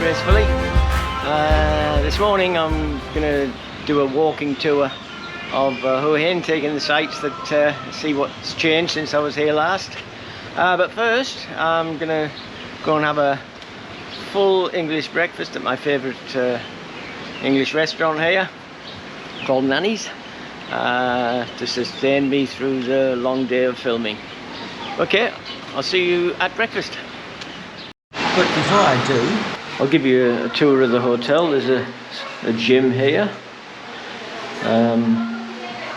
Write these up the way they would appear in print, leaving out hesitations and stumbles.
gracefully. This morning I'm going to do a walking tour of Hua Hin, taking the sights that see what's changed since I was here last. But first I'm going to go and have a full English breakfast at my favourite English restaurant here called Nanny's, to sustain me through the long day of filming. Okay, I'll see you at breakfast. But before I do, I'll give you a tour of the hotel. There's a gym here,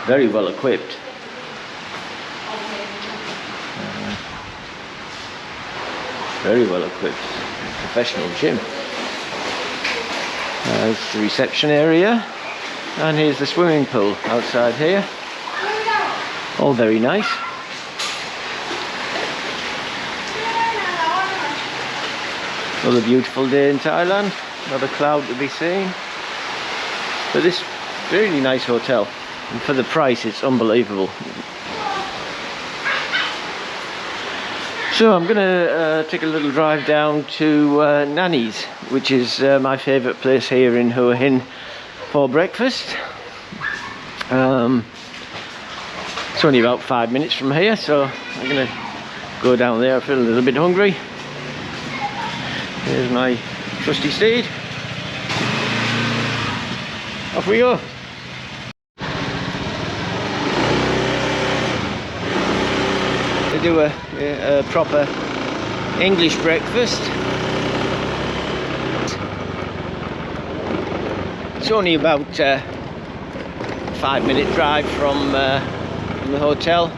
very well equipped. Very well equipped, professional gym. It's the reception area, and here's the swimming pool outside here. All very nice. Another beautiful day in Thailand, not a cloud to be seen. But this really nice hotel, and for the price it's unbelievable. So I'm going to take a little drive down to Nanny's, which is my favourite place here in Hua Hin for breakfast. It's only about 5 minutes from here, so I'm going to go down there. I feel a little bit hungry. Here's my trusty steed. Off we go. They do a proper English breakfast. It's only about 5-minute drive from the hotel.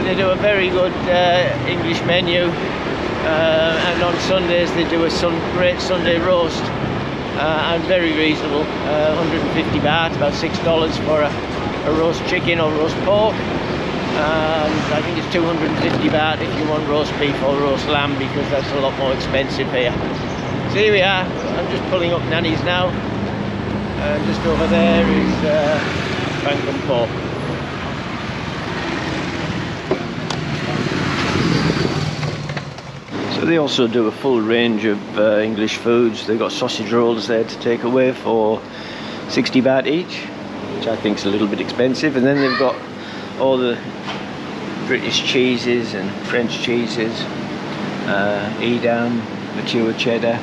They do a very good English menu, and on Sundays they do a great Sunday roast, and very reasonable, 150 baht, about $6 for a roast chicken or roast pork, and I think it's 250 baht if you want roast beef or roast lamb, because that's a lot more expensive here. So here we are. I'm just pulling up Nanny's now, and just over there is Bangkok pork. So they also do a full range of English foods. They've got sausage rolls there to take away for 60 baht each, which I think is a little bit expensive. And then they've got all the British cheeses and French cheeses, Edam, mature cheddar.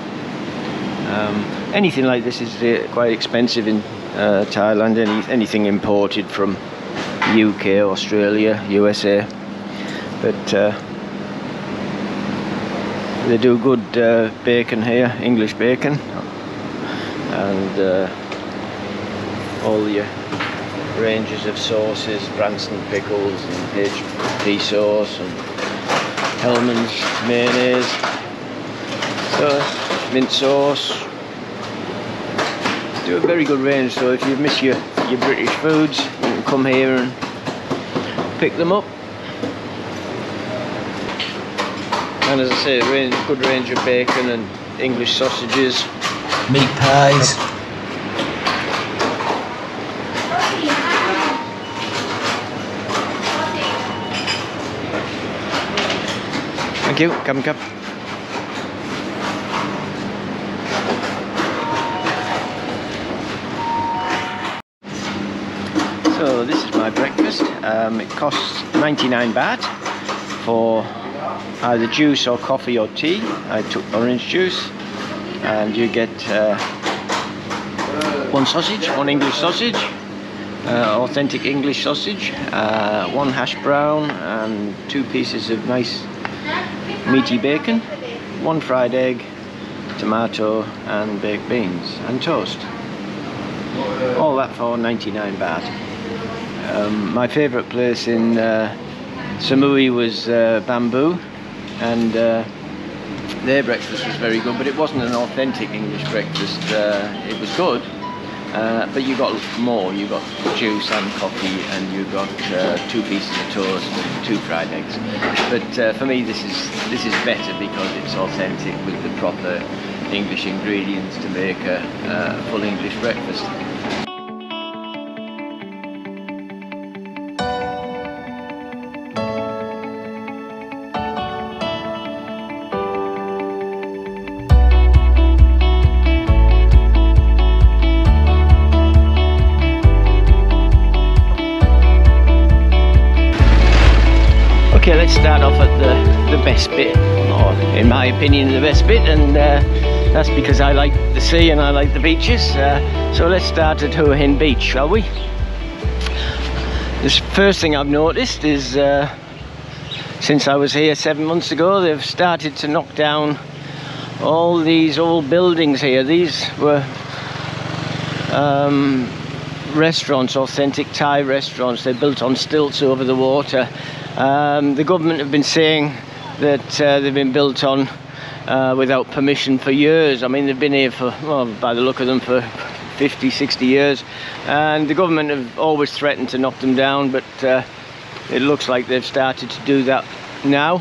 Anything like this is quite expensive in Thailand. Anything imported from UK, Australia, USA. But they do good bacon here, English bacon, and all the ranges of sauces, Branston pickles and HP sauce and Hellman's mayonnaise, so mint sauce. Do a very good range, so if you miss your British foods, you can come here and pick them up. And as I say, good range of bacon and English sausages, meat pies. Thank you, come. So this is my breakfast. It costs 99 baht for either juice or coffee or tea. I took orange juice, and you get one sausage, one English sausage, authentic English sausage, one hash brown and 2 pieces of nice meaty bacon, 1 fried egg, tomato and baked beans and toast. All that for 99 baht. My favourite place in Samui was Bamboo, and their breakfast was very good, but it wasn't an authentic English breakfast. It was good, but you got more. You got juice and coffee, and you got 2 pieces of toast and 2 fried eggs. But for me, this is better because it's authentic with the proper English ingredients to make a full English breakfast. let's start off at the best bit, or in my opinion the best bit, and that's because I like the sea and I like the beaches. So let's start at Hua Hin Beach, shall we? The first thing I've noticed is since I was here 7 months ago, they've started to knock down all these old buildings here. These were restaurants, authentic Thai restaurants. They're built on stilts over the water. The government have been saying that they've been built on without permission for years. I mean, they've been here for, well, by the look of them, for 50, 60 years, and the government have always threatened to knock them down, but it looks like they've started to do that now.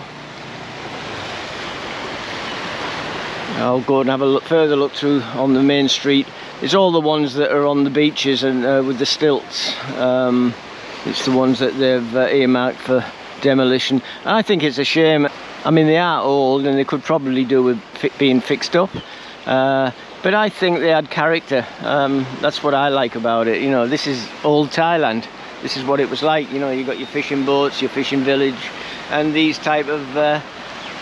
I'll go and have a further look through on the main street. It's all the ones that are on the beaches and with the stilts. It's the ones that they've earmarked for demolition. And I think it's a shame. I mean, they are old and they could probably do with being fixed up. But I think they had character. That's what I like about it. You know, this is old Thailand. This is what it was like. You know, you got your fishing boats, your fishing village, and these type of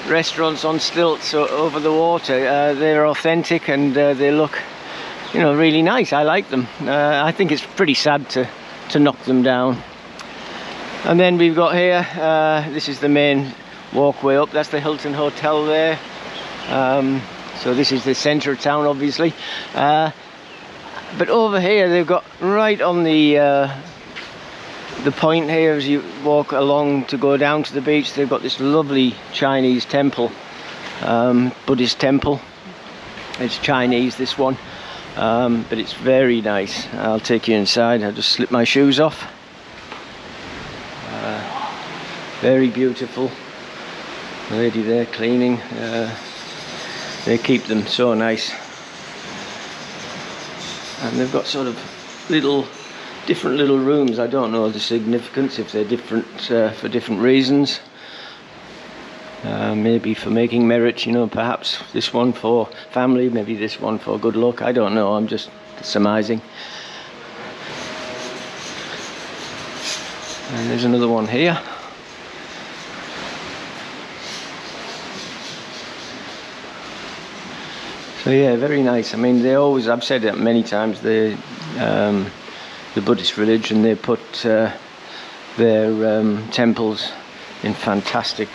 restaurants on stilts over the water. They're authentic and they look, you know, really nice. I like them. I think it's pretty sad to knock them down. And then we've got here, this is the main walkway up. That's the Hilton Hotel there. So this is the centre of town, obviously. But over here, they've got right on the point here, as you walk along to go down to the beach, they've got this lovely Chinese temple, Buddhist temple. It's Chinese, this one, but it's very nice. I'll take you inside. I'll just slip my shoes off. Very beautiful. The lady there cleaning. They keep them so nice. And they've got sort of different little rooms. I don't know the significance, if they're different for different reasons. Maybe for making merit, you know, perhaps this one for family, maybe this one for good luck. I don't know, I'm just surmising. And there's another one here. So yeah, very nice. I mean, they always, I've said it many times, the Buddhist religion, they put their temples in fantastic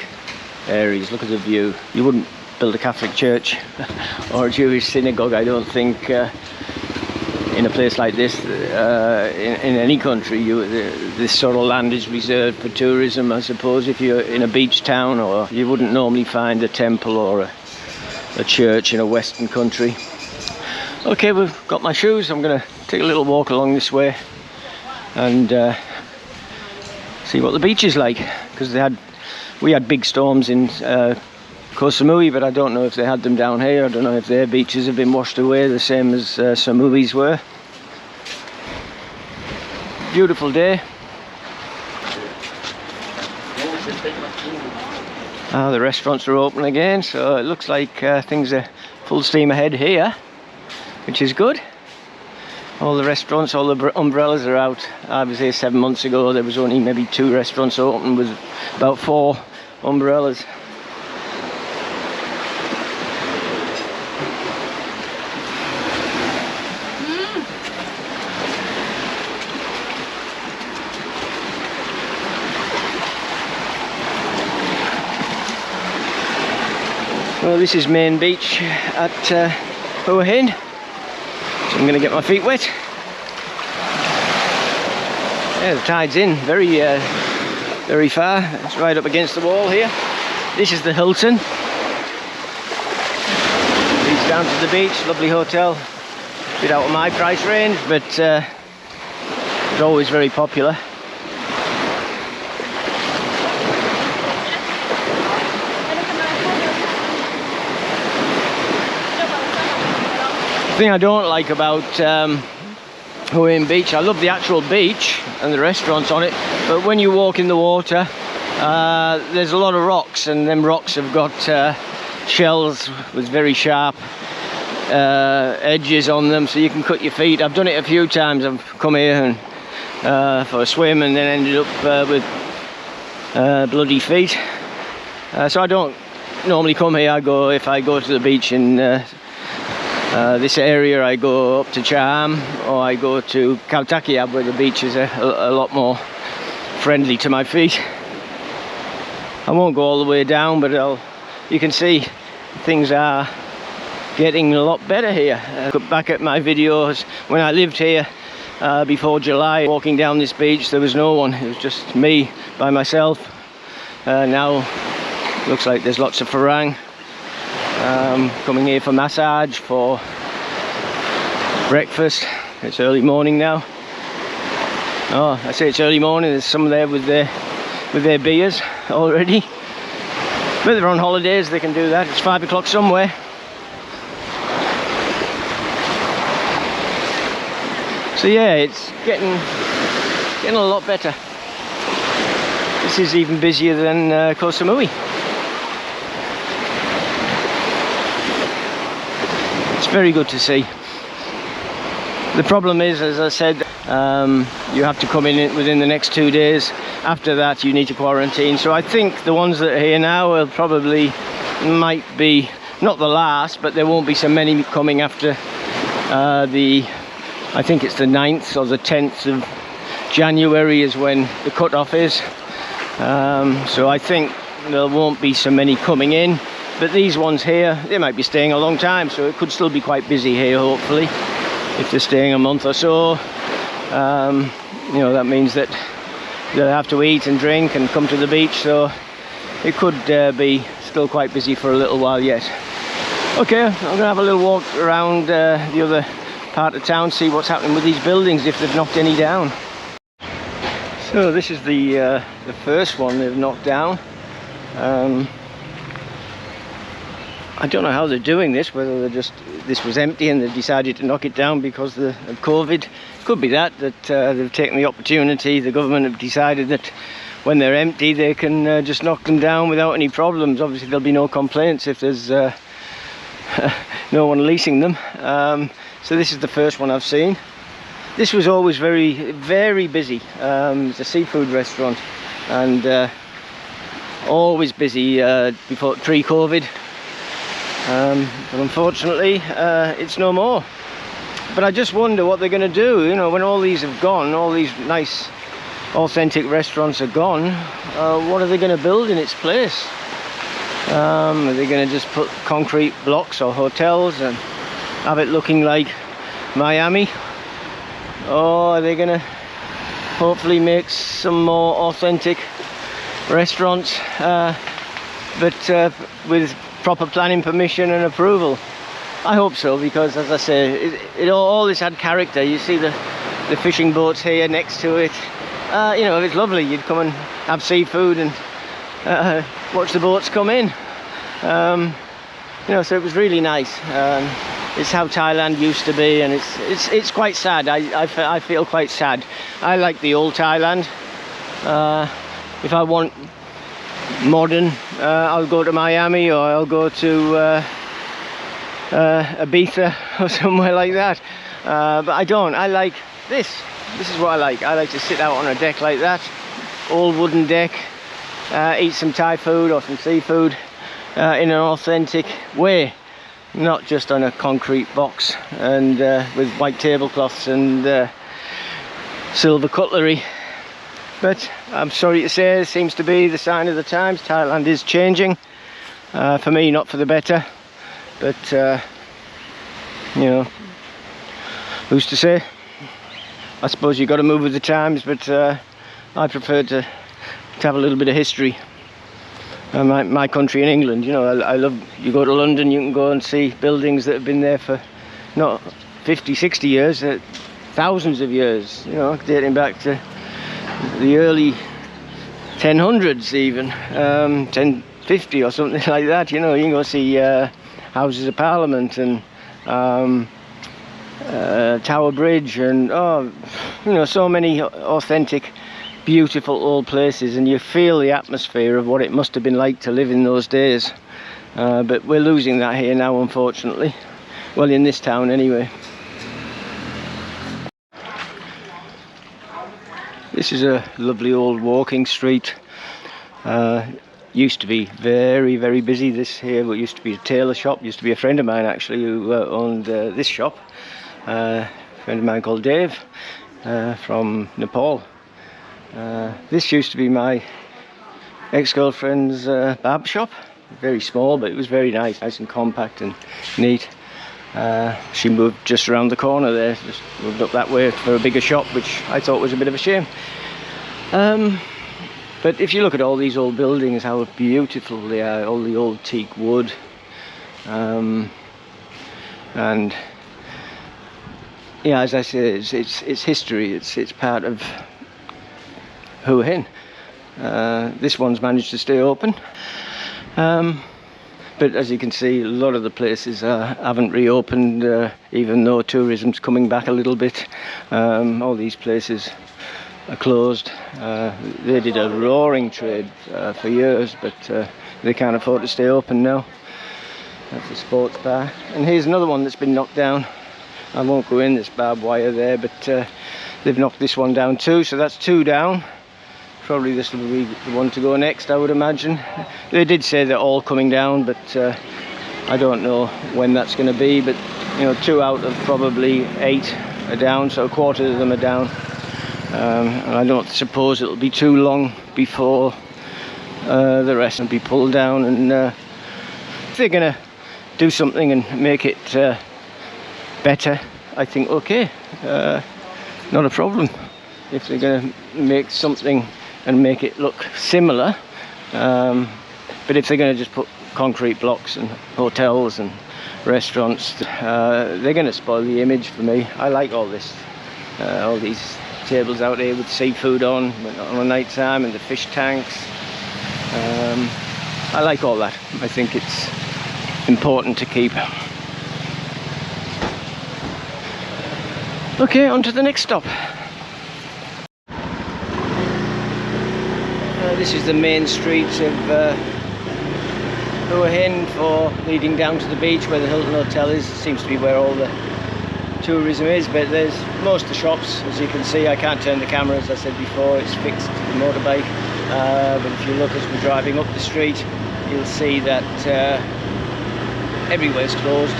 areas. Look at the view. You wouldn't build a Catholic church or a Jewish synagogue, I don't think, in a place like this. In any country, this sort of land is reserved for tourism, I suppose. If you're in a beach town, or you wouldn't normally find a temple or a church in a Western country. Okay, we've got my shoes. I'm going to take a little walk along this way and see what the beach is like, because we had big storms in Koh Samui, but I don't know if they had them down here. I don't know if their beaches have been washed away the same as Samui's were. Beautiful day. The restaurants are open again, so it looks like things are full steam ahead here, which is good. All the restaurants, all the umbrellas are out. I was here 7 months ago. There was only maybe 2 restaurants open with about 4 umbrellas. Well, this is main beach at Hua Hin. So I'm going to get my feet wet. Yeah, the tide's in very far. It's right up against the wall here. This is the Hilton. Leads down to the beach. Lovely hotel. A bit out of my price range, but it's always very popular. The thing I don't like about Hua Hin Beach, I love the actual beach and the restaurants on it, but when you walk in the water, there's a lot of rocks, and them rocks have got shells with very sharp edges on them, so you can cut your feet. I've done it a few times. I've come here and for a swim and then ended up with bloody feet. So I don't normally come here. If I go to the beach in this area, I go up to Cham, or I go to Kaltakiab, where the beach is a lot more friendly to my feet. I won't go all the way down, but you can see things are getting a lot better here. Look back at my videos when I lived here before July, walking down this beach, there was no one. It was just me by myself. Now looks like there's lots of Farang coming here for massage, for breakfast. It's early morning now. Oh, I say it's early morning. There's some there with their beers already. But they're on holidays, they can do that. It's 5 o'clock somewhere. So yeah, it's getting a lot better. This is even busier than Koh Samui. It's very good to see. The problem is, as I said, you have to come in within the next 2 days. After that, you need to quarantine. So I think the ones that are here now will probably might be not the last, but there won't be so many coming after I think it's the 9th or the 10th of January is when the cut-off is. So I think there won't be so many coming in. But these ones here, they might be staying a long time, so it could still be quite busy here, hopefully. If they're staying a month or so, you know, that means that they'll have to eat and drink and come to the beach, so it could be still quite busy for a little while yet. Okay, I'm going to have a little walk around the other part of town, see what's happening with these buildings, if they've knocked any down. So this is the first one they've knocked down. I don't know how they're doing this, whether this was empty and they decided to knock it down because of COVID. Could be that they've taken the opportunity. The government have decided that when they're empty they can just knock them down without any problems. Obviously there'll be no complaints if there's no one leasing them. So this is the first one I've seen. This was always very, very busy. It's a seafood restaurant, and always busy before pre-COVID. But unfortunately, it's no more. But I just wonder what they're going to do. You know, when all these have gone, all these nice, authentic restaurants are gone. What are they going to build in its place? Are they going to just put concrete blocks or hotels and have it looking like Miami? Or are they going to hopefully make some more authentic restaurants, but with proper planning permission and approval? I hope so, because as I say, all this had character. You see the fishing boats here next to it. You know, it's lovely. You'd come and have seafood and watch the boats come in. You know, so it was really nice. It's how Thailand used to be, and it's quite sad. I feel quite sad. I like the old Thailand. If I want modern, I'll go to Miami, or I'll go to Ibiza or somewhere like that. But I don't. I like this. This is what I like. I like to sit out on a deck like that, old wooden deck, eat some Thai food or some seafood in an authentic way. Not just on a concrete box and with white tablecloths and silver cutlery. But I'm sorry to say, it seems to be the sign of the times. Thailand is changing. For me, not for the better. But, you know, who's to say? I suppose you've got to move with the times, but I prefer to have a little bit of history. My country in England, you know, I love, you go to London, you can go and see buildings that have been there for not 50, 60 years, thousands of years, you know, dating back to the early 1000s even, 1050 or something like that. You know, you can go see Houses of Parliament and Tower Bridge and, oh, you know, so many authentic, beautiful old places, and you feel the atmosphere of what it must have been like to live in those days. But we're losing that here now, unfortunately. Well, in this town anyway. This is a lovely old walking street. used to be very, very busy. This here used to be a tailor shop. Used to be a friend of mine actually who owned this shop. A friend of mine called Dave from Nepal. This used to be my ex-girlfriend's barber shop. Very small, but it was very nice and compact and neat. She moved just around the corner there, just moved up that way for a bigger shop, which I thought was a bit of a shame. But if you look at all these old buildings, how beautiful they are, all the old teak wood, and yeah, as I say, it's history. It's part of Hua Hin. This one's managed to stay open, but as you can see, a lot of the places haven't reopened, even though tourism's coming back a little bit. All these places are closed. They did a roaring trade for years, but they can't afford to stay open now. That's a sports bar, and here's another one that's been knocked down. I won't go in, this barbed wire there, but they've knocked this one down too, so that's 2 down. Probably this will be the one to go next, I would imagine. They did say they're all coming down, but I don't know when that's going to be. But you know, 2 out of probably 8 are down, so a quarter of them are down. And I don't suppose it'll be too long before the rest will be pulled down. And if they're going to do something and make it better, I think okay, not a problem. If they're going to make something and make it look similar, but if they're going to just put concrete blocks and hotels and restaurants, they're going to spoil the image for me. I like all this, all these tables out here with seafood on a night time, and the fish tanks. I like all that. I think it's important to keep. Okay, on to the next stop. This is the main street of Hua Hin, for leading down to the beach where the Hilton Hotel is. Seems to be where all the tourism is, but there's most of the shops, as you can see. I can't turn the camera, as I said before, it's fixed to the motorbike. But if you look as we're driving up the street, you'll see that everywhere's closed.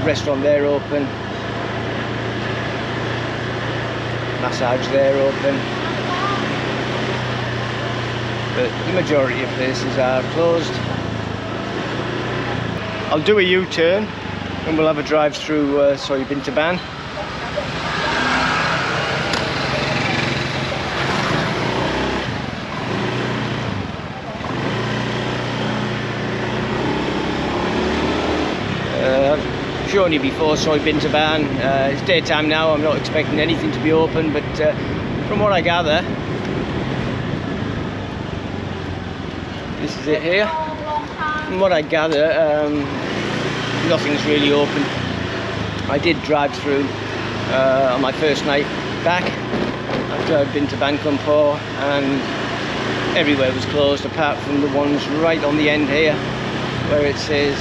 Restaurant there open, massage there open, but the majority of places are closed. I'll do a U-turn and we'll have a drive through Soi Bintabaht. I've shown you before Soi Bintabaht. It's daytime now, I'm not expecting anything to be open, but from what I gather, this is it here. From what I gather, nothing's really open. I did drive through on my first night back after I'd been to Bangkok, and everywhere was closed apart from the ones right on the end here where it says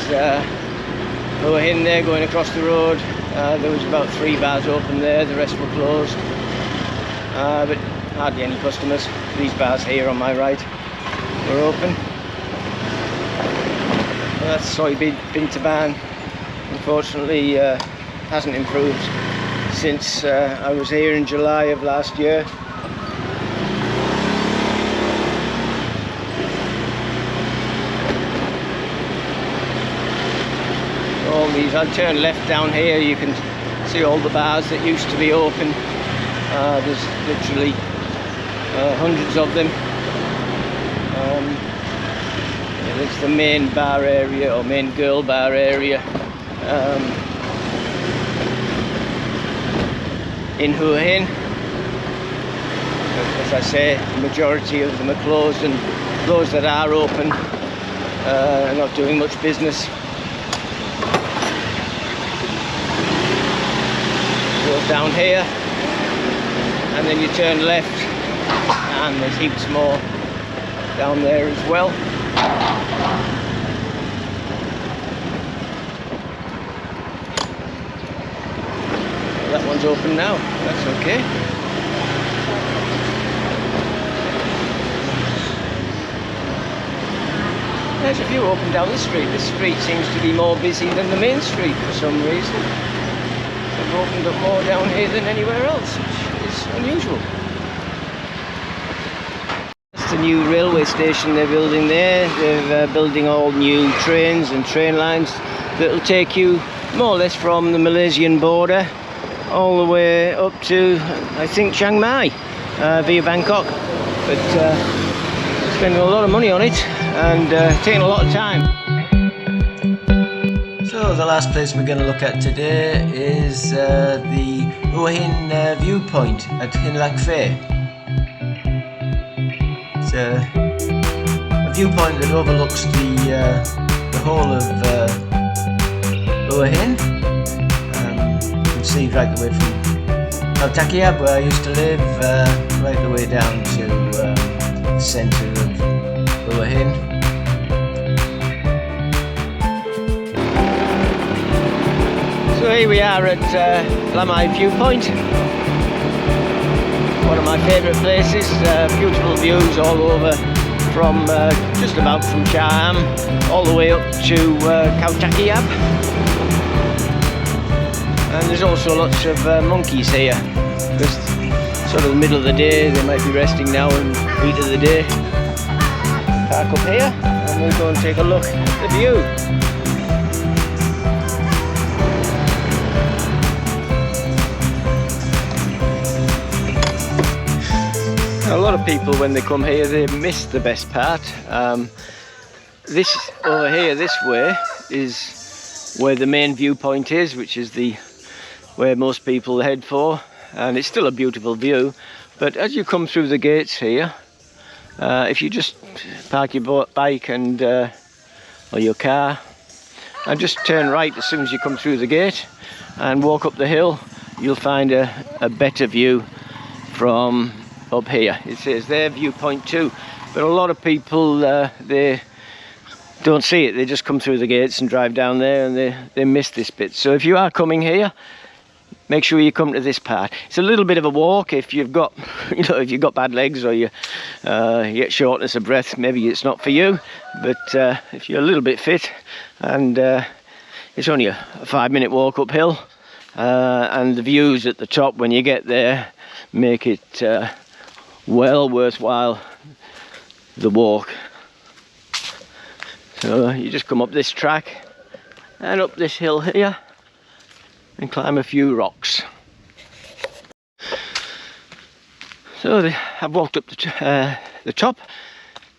Hua Hin there going across the road. There was about 3 bars open there, the rest were closed, but hardly any customers. These bars here on my right were open. Well, that's Soi Bintabaht. Unfortunately hasn't improved since I was here in July of last year. All these, I'll turn left down here, you can see all the bars that used to be open. There's literally hundreds of them. It's the main bar area, or main girl bar area in Hua Hin. As I say, the majority of them are closed, and those that are open are not doing much business. Go down here and then you turn left, and there's heaps more down there as well. That one's open now, that's okay. there's a view open down the street. This street seems to be more busy than the main street for some reason. They've opened up more down here than anywhere else, which is unusual. That's the new railway station they're building there. They're building all new trains and train lines that'll take you more or less from the Malaysian border all the way up to, I think, Chiang Mai via Bangkok. But spending a lot of money on it and taking a lot of time. So the last place we're going to look at today is the Hua Hin Viewpoint at Hin Lek Fai. It's a viewpoint that overlooks the whole of Hua Hin. You can see right the way from Takiab, where I used to live, right the way down to the centre of Hua Hin. So here we are at Samui Viewpoint, one of my favourite places. Beautiful views all over from just about from Cham all the way up to Takiab. And there's also lots of monkeys here. It's sort of the middle of the day, they might be resting now and heat of the day. Park up here and we'll go and take a look at the view. A lot of people, when they come here, they miss the best part. This over here, this way, is where the main viewpoint is, which is where most people head for, and it's still a beautiful view. But as you come through the gates here, if you just park your bike and or your car and just turn right as soon as you come through the gate and walk up the hill, you'll find a better view from up here. It says there viewpoint 2, but a lot of people they don't see it. They just come through the gates and drive down there, and they miss this bit. So if you are coming here, make sure you come to this part. It's a little bit of a walk if you've got, if you've got bad legs or you get shortness of breath. Maybe it's not for you, but if you're a little bit fit, and it's only a 5-minute walk uphill, and the views at the top when you get there make it well worthwhile the walk. So you just come up this track and up this hill here and climb a few rocks. So I've walked up the top.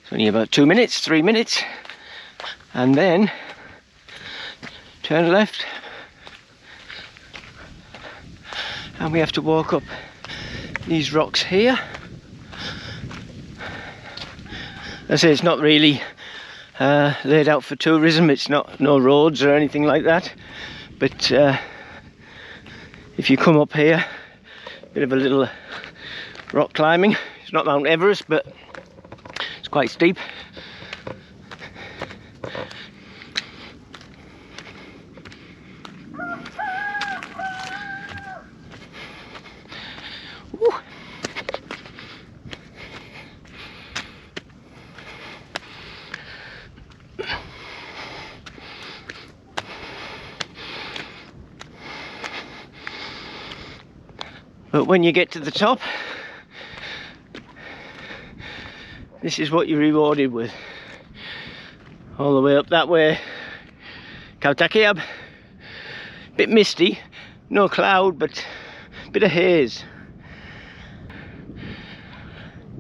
It's only about 2 minutes, 3 minutes, and then turn left and we have to walk up these rocks here. I say it's not really laid out for tourism. It's no roads or anything like that, but if you come up here, bit of a little rock climbing. It's not Mount Everest, but it's quite steep. Woo. But when you get to the top, this is what you're rewarded with. All the way up that way, Takiab. Bit misty, no cloud, but a bit of haze.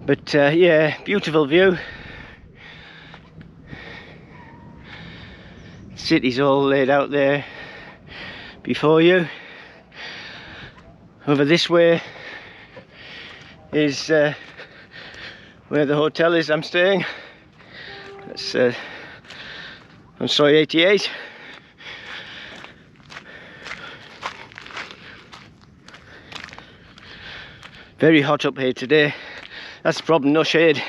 But yeah, beautiful view. City's all laid out there before you. Over this way is where the hotel is I'm staying. That's on Soi 88. Very hot up here today. That's the problem, no shade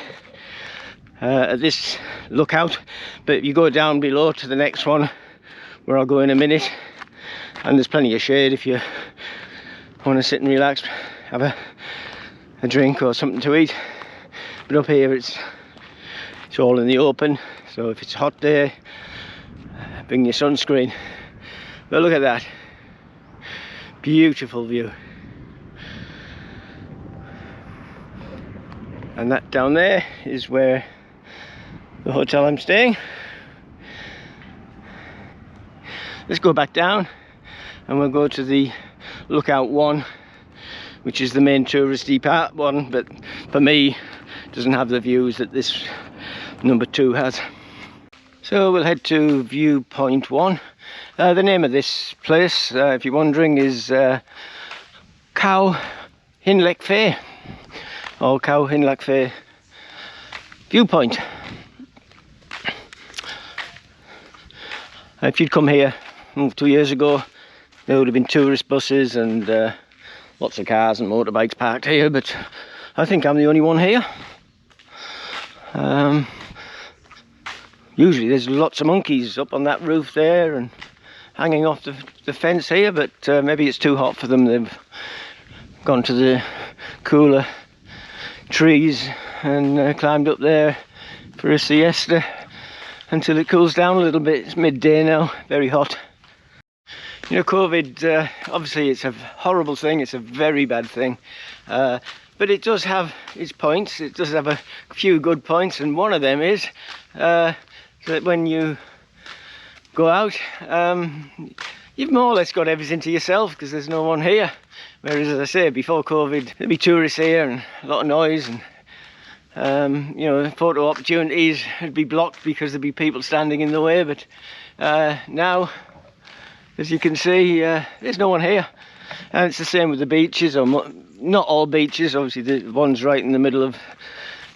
at this lookout. But if you go down below to the next one, where I'll go in a minute, and there's plenty of shade if you want to sit and relax, have a drink or something to eat. But up here it's all in the open, so if it's a hot day, bring your sunscreen. But look at that, beautiful view. And that down there is where the hotel I'm staying. Let's go back down and we'll go to the Lookout 1, which is the main touristy part one, but for me doesn't have the views that this number 2 has. So we'll head to Viewpoint 1. The name of this place, if you're wondering, is Hua Hin Lek Fai, or Hua Hin Lek Fai Viewpoint. If you'd come here 2 years ago, there would have been tourist buses and lots of cars and motorbikes parked here, but I think I'm the only one here. Usually there's lots of monkeys up on that roof there and hanging off the fence here, but maybe it's too hot for them. They've gone to the cooler trees and climbed up there for a siesta until it cools down a little bit. It's midday now, very hot. You know, COVID, obviously it's a horrible thing, it's a very bad thing, but it does have its points. It does have a few good points, and one of them is that when you go out, you've more or less got everything to yourself because there's no one here. Whereas, as I say, before COVID, there'd be tourists here and a lot of noise, and you know, photo opportunities would be blocked because there'd be people standing in the way. But now, as you can see, there's no one here. And it's the same with the beaches, or not all beaches. Obviously the ones right in the middle of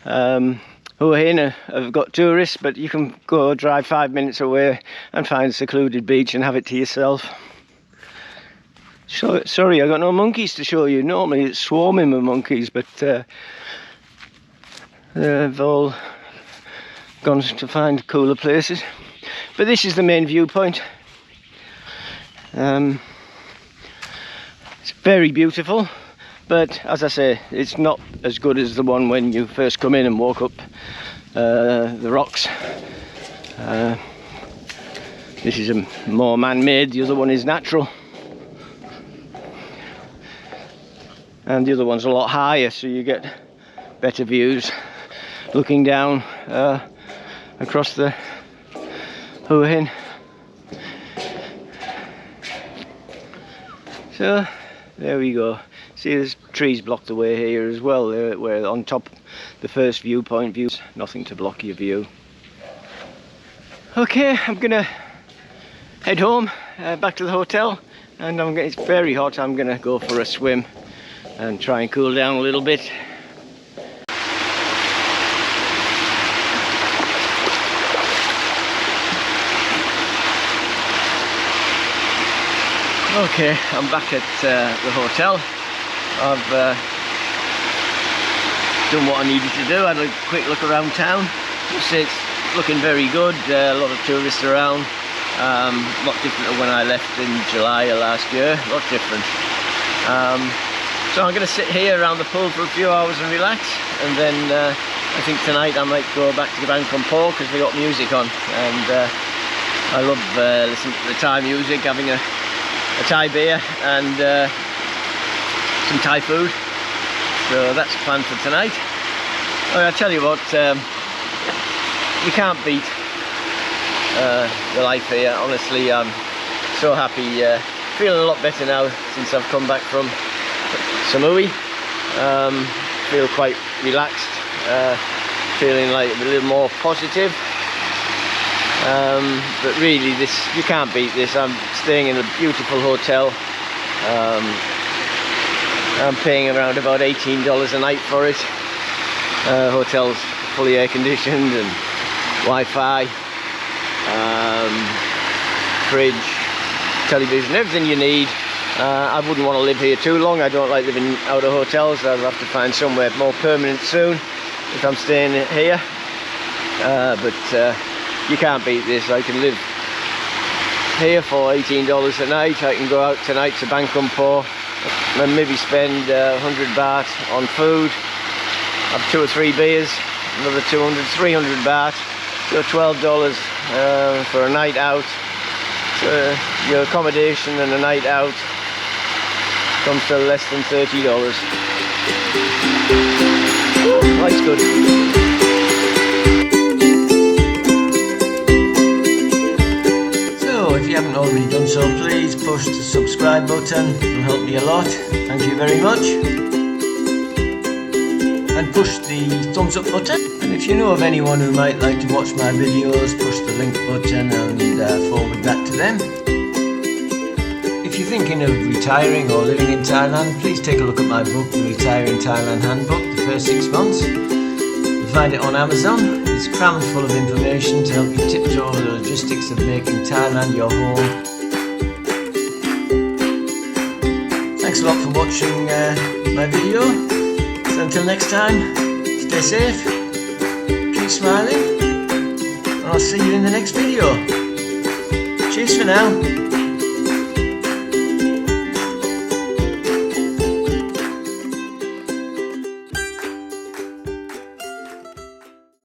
Hua Hin have got tourists, but you can go drive 5 minutes away and find a secluded beach and have it to yourself. So, sorry, I got no monkeys to show you. Normally it's swarming with monkeys, but they've all gone to find cooler places. But this is the main viewpoint. It's very beautiful, but as I say, it's not as good as the one when you first come in and walk up the rocks. This is a more man-made, the other one is natural. And the other one's a lot higher, so you get better views looking down across the Hua Hin. So there we go. See, there's trees blocked away here as well. Where on top the first viewpoint views, nothing to block your view. Okay, I'm gonna head home, back to the hotel, and it's very hot. I'm gonna go for a swim and try and cool down a little bit. Okay, I'm back at the hotel. I've done what I needed to do. I had a quick look around town. It's looking very good. A lot of tourists around. A lot different than when I left in July of last year. A lot different. So I'm going to sit here around the pool for a few hours and relax. And then I think tonight I might go back to the Bangkok because they got music on. And I love listening to the Thai music, having a Thai beer and some Thai food. So that's planned for tonight. I tell you what, you can't beat the life here. Honestly, I'm so happy. Feeling a lot better now since I've come back from Samui. Feel quite relaxed, feeling like a little more positive. But really, you can't beat this. I'm staying in a beautiful hotel. I'm paying around about $18 a night for it. Hotel's fully air conditioned and Wi-Fi, fridge, television, everything you need. I wouldn't want to live here too long. I don't like living out of hotels. I'll have to find somewhere more permanent soon if I'm staying here. But you can't beat this. I can live here for $18 a night. I can go out tonight to Bangkok and maybe spend 100 baht on food, have 2 or 3 beers, another 200, 300 baht, So $12 for a night out. So your accommodation and a night out comes to less than $30. Life's good. So if you haven't already done so, please push the subscribe button. It'll help me a lot. Thank you very much. And push the thumbs up button. And if you know of anyone who might like to watch my videos, push the link button and forward that to them. If you're thinking of retiring or living in Thailand, please take a look at my book, The Retiring Thailand Handbook, the first 6 months. You'll find it on Amazon. It's crammed full of information to help you tiptoe over the logistics of making Thailand your home. Thanks a lot for watching my video. So until next time, stay safe, keep smiling, and I'll see you in the next video. Cheers for now.